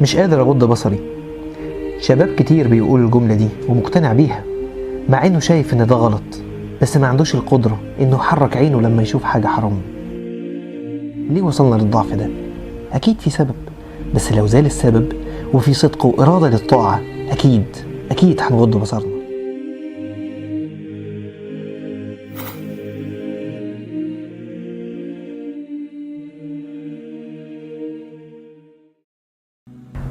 مش قادر أغض بصري. شباب كتير بيقول الجملة دي ومقتنع بيها، مع إنه شايف إن ده غلط، بس ما عندوش القدرة إنه يحرك عينه لما يشوف حاجة حرام. ليه وصلنا للضعف ده؟ أكيد في سبب، بس لو زال السبب وفي صدق وإرادة للطاعة أكيد هنغض بصرنا.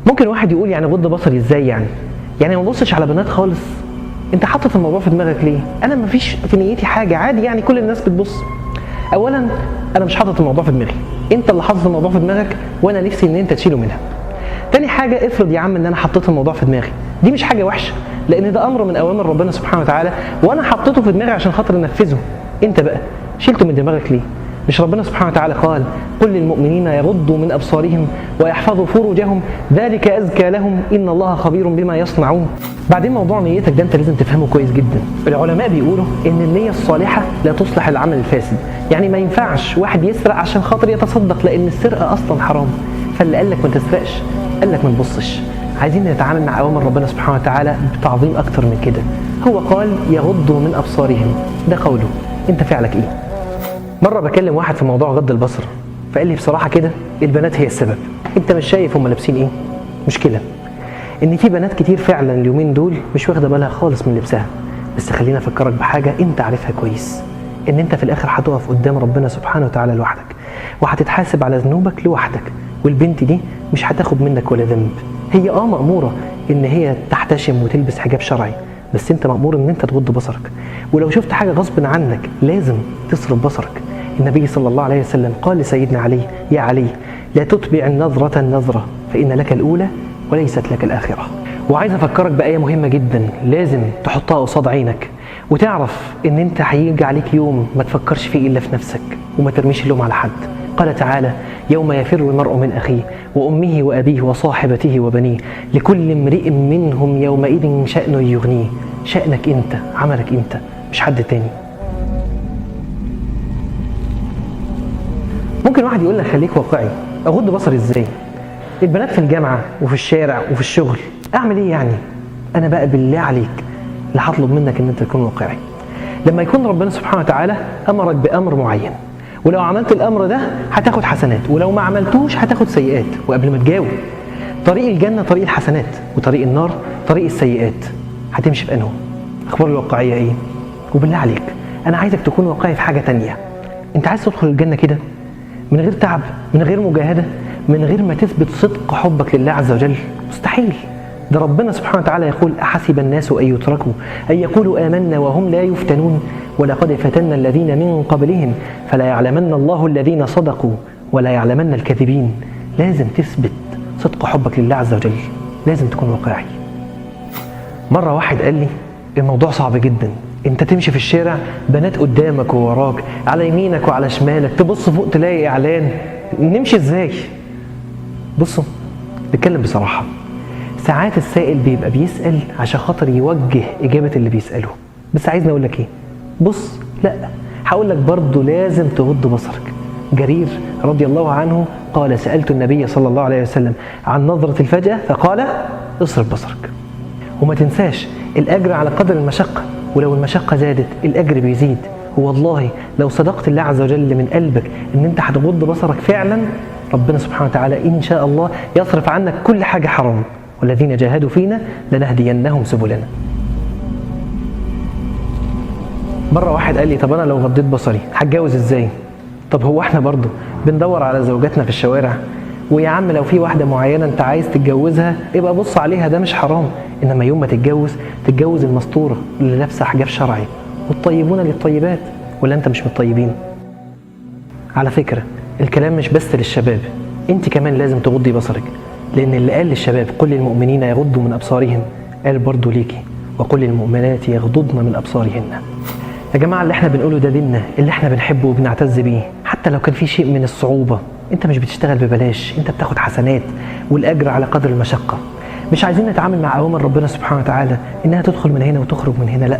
ممكن واحد يقول يعني غض بصري ازاي؟ يعني ما بصش على بنات خالص؟ انت حاطط الموضوع في دماغك ليه؟ انا ما فيش في نيتي حاجه، عادي يعني كل الناس بتبص. اولا انا مش حاطط الموضوع في دماغي، انت اللي حاطط الموضوع في دماغك وانا نفسي ان انت تشيله منها. تاني حاجه، افرض يا عم ان انا حطيت الموضوع في دماغي، دي مش حاجه وحشه، لان ده امر من اوامر ربنا سبحانه وتعالى وانا حطيته في دماغي عشان خاطر انفذه. انت بقى شيلته من دماغك ليه؟ مش ربنا سبحانه وتعالى قال: قل للمؤمنين يغضوا من أبصارهم ويحفظوا فروجهم ذلك أزكى لهم إن الله خبير بما يصنعون. بعدين موضوع نيتك ده أنت لازم تفهمه كويس جدا. العلماء بيقولوا إن النية الصالحة لا تصلح العمل الفاسد، يعني ما ينفعش واحد يسرق عشان خاطر يتصدق، لأن السرقة أصلا حرام. فاللي قال لك ما تسرقش قال لك ما تبصش. عايزين نتعامل مع أوامر ربنا سبحانه وتعالى بتعظيم أكتر من كده. هو قال يغضوا من أبصارهم، ده قوله، أنت فعلك إيه؟ مرة بكلم واحد في موضوع غض البصر، فقال لي بصراحة كده البنات هي السبب. انت مش شايف هم لابسين ايه؟ مشكلة ان في بنات كتير فعلا اليومين دول مش واخدة بالها خالص من لبسها. بس خلينا افكرك بحاجة انت عارفها كويس، ان انت في الاخر هتقف قدام ربنا سبحانه وتعالى لوحدك، وهتتحاسب على ذنوبك لوحدك. والبنت دي مش هتاخد منك ولا ذنب. هي مأمورة ان هي تحتشم وتلبس حجاب شرعي، بس انت مأمور ان انت تغض بصرك. ولو شفت حاجة غصب عنك لازم تصرف بصرك. النبي صلى الله عليه وسلم قال لسيدنا علي: يا علي لا تتبع النظرة النظرة فإن لك الأولى وليست لك الآخرة. وعايز أفكرك بآية مهمة جدا لازم تحطها قصاد عينك، وتعرف إن أنت هيجي عليك يوم ما تفكرش فيه إلا في نفسك، وما ترميش اللوم على حد. قال تعالى: يوم يفر المرء من أخيه وأمه وأبيه وصاحبته وبنيه لكل امرئ منهم يومئذ شأن يغنيه. شأنك أنت، عملك أنت، مش حد تاني. ممكن واحد يقول لك خليك واقعي، اغض بصري ازاي؟ البنات في الجامعه وفي الشارع وفي الشغل، اعمل ايه يعني؟ انا بقى بالله عليك اللي هطلب منك ان انت تكون واقعي. لما يكون ربنا سبحانه وتعالى امرك بامر معين، ولو عملت الامر ده هتاخد حسنات، ولو ما عملتوش هتاخد سيئات. وقبل ما تجاوب، طريق الجنه طريق الحسنات، وطريق النار طريق السيئات. هتمشي في انه؟ اخبار الواقعيه ايه؟ وبالله عليك انا عايزك تكون واقعي في حاجه تانية. انت عايز تدخل الجنه كده من غير تعب، من غير مجاهدة، من غير ما تثبت صدق حبك لله عز وجل؟ مستحيل. ده ربنا سبحانه وتعالى يقول: أحسب الناس أن يتركوا أن يقولوا آمنا وهم لا يفتنون ولقد فتنا الذين من قبلهم فلا يعلمن الله الذين صدقوا ولا يعلمن الكاذبين. لازم تثبت صدق حبك لله عز وجل، لازم تكون واقعي. مرة واحد قال لي الموضوع صعب جدا، انت تمشي في الشارع بنات قدامك ووراك، على يمينك وعلى شمالك، تبص فوق تلاقي اعلان، نمشي ازاي؟ بصوا نتكلم بصراحة، ساعات السائل بيبقى بيسأل عشان خاطر يوجه اجابة اللي بيسأله، بس عايزني اقول لك ايه؟ بص، لا هقول لك برضه لازم تغض بصرك. جرير رضي الله عنه قال: سألت النبي صلى الله عليه وسلم عن نظرة الفجأة فقال: اصرف بصرك. وما تنساش الأجر على قدر المشقة، ولو المشقة زادت الأجر بيزيد. والله لو صدقت الله عز وجل من قلبك إن أنت هتغض بصرك فعلا، ربنا سبحانه وتعالى إن شاء الله يصرف عنك كل حاجة حرام. والذين جاهدوا فينا لنهدينهم سبلنا. مرة واحد قال لي: طب أنا لو غضيت بصري هتجوز إزاي؟ طب هو احنا برضو بندور على زوجاتنا في الشوارع؟ ويا عم لو في واحدة معينة انت عايز تتجوزها يبقى بص عليها، ده مش حرام. انما يوم ما تتجوز المستورة اللي لابسة حجاب شرعي، والطيبون للطيبات. ولا انت مش من الطيبين؟ على فكرة الكلام مش بس للشباب، انت كمان لازم تغضي بصرك، لان اللي قال للشباب قل للمؤمنين يغضوا من ابصارهم قال برضو ليكي: وقل للمؤمنات يغضضن من ابصارهن. يا جماعة اللي احنا بنقوله ده ديننا اللي احنا بنحبه وبنعتز بيه، حتى لو كان في شيء من الصعوبة. انت مش بتشتغل ببلاش، انت بتاخد حسنات والأجر على قدر المشقة. مش عايزين نتعامل مع أوامر ربنا سبحانه وتعالى إنها تدخل من هنا وتخرج من هنا، لا،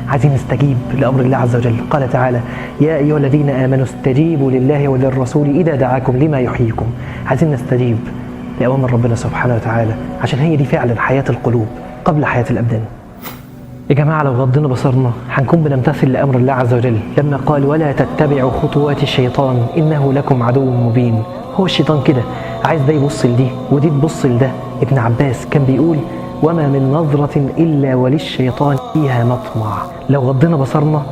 عايزين نستجيب لأمر الله عز وجل. قال تعالى: يا أيها الذين آمنوا استجيبوا لله وللرسول إذا دعاكم لما يحييكم. عايزين نستجيب لأوامر ربنا سبحانه وتعالى، عشان هي دي فعلا حياة القلوب قبل حياة الأبدان. يا جماعة لو غضنا بصرنا هنكون بنمتثل لأمر الله عز وجل لما قال ولا تتبعوا خطوات الشيطان إنه لكم عدو مبين. هو الشيطان كده عايز ده يبص لدي ودي تبص لده. ابن عباس كان بيقول وما من نظرة إلا وللشيطان فيها مطمع. لو غضنا بصرنا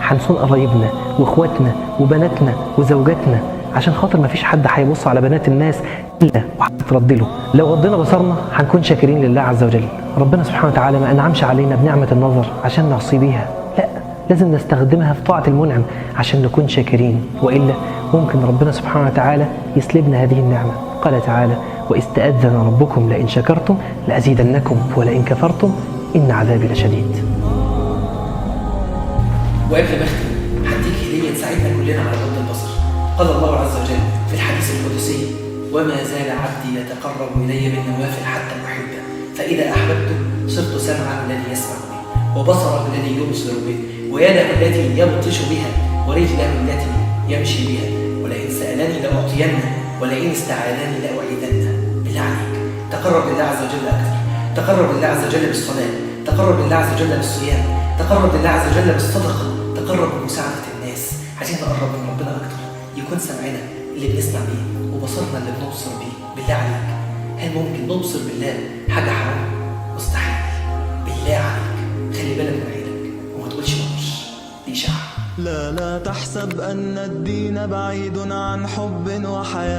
هنصون قرايبنا واخواتنا وبناتنا وزوجاتنا، عشان خاطر ما فيش حد هيبص على بنات الناس الا وهترد له. لو غضنا بصرنا هنكون شاكرين لله عز وجل. ربنا سبحانه وتعالى ما انعمش علينا بنعمه النظر عشان نعصي بيها، لا، لازم نستخدمها في طاعه المنعم عشان نكون شاكرين، والا ممكن ربنا سبحانه وتعالى يسلبنا هذه النعمه. قال تعالى واذ تاذن ربكم لئن شكرتم لازيدنكم ولئن كفرتم ان عذابي لشديد. وقبل ما اختم هديك هديه تساعدنا كلنا على غض البصر. قال الله عز وجل في الحديث القدسي وما زال عبدي يتقرب الي بالنوافل حتى احبه فاذا احببته صرت سمعه الذي يسمع به وبصره الذي يبصر به ويده التي يبطش بها ورجله التي يمشي بها ولئن سالني لاعطينه ولئن استعاذني لاعيذنه. بالله عليك تقرب لله عز وجل اكثر، تقرب لله عز وجل بالصلاه، تقرب لله عز وجل بالصيام، تقرب لله عز وجل بالصدقه، تقرب بمساعده الناس. عايزين نقرب من ربنا اكثر، يكون سمعنا اللي بنسمع بيه وبصرنا اللي بنبصر بيه. بالله عليك هل ممكن نبصر بالله حاجه حرام؟ مستحيل. بالله عليك خلي بالك من عينك وما تقولش بطش، دي اشاعه. لا تحسب أن الدين بعيد عن حب وحياة.